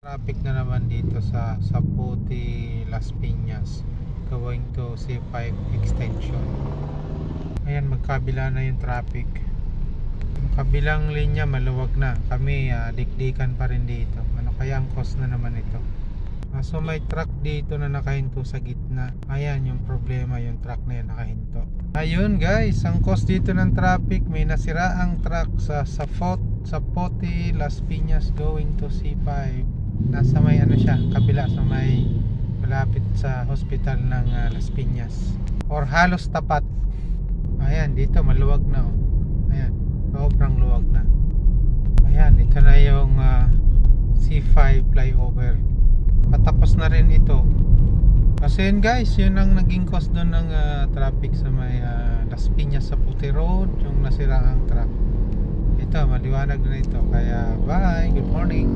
Traffic na naman dito sa Saputi, Las Piñas going to C5 extension. Ayan, magkabila na yung traffic. Yung kabilang linya maluwag na. Kami dikdikan pa rin dito. Ano kaya ang cost na naman ito? So may truck dito na nakahinto sa gitna. Ayan yung problema, yung truck na yan nakahinto. Ayun guys, ang cost dito ng traffic, may nasiraang truck sa Saputi, Las Piñas going to C5. Nasa may ano siya, kabila sa may malapit sa hospital ng Las Piñas, or halos tapat. Ayan, dito maluwag na oh. Ayan, sobrang luwag na. Ayan, ito na yung C5 flyover. Patapos na rin ito. Kasi yun guys, yun ang naging cause doon ng traffic sa may Las Piñas sa Puti Road, yung nasiraang truck. Ito, maliwanag na ito. Kaya bye, good morning.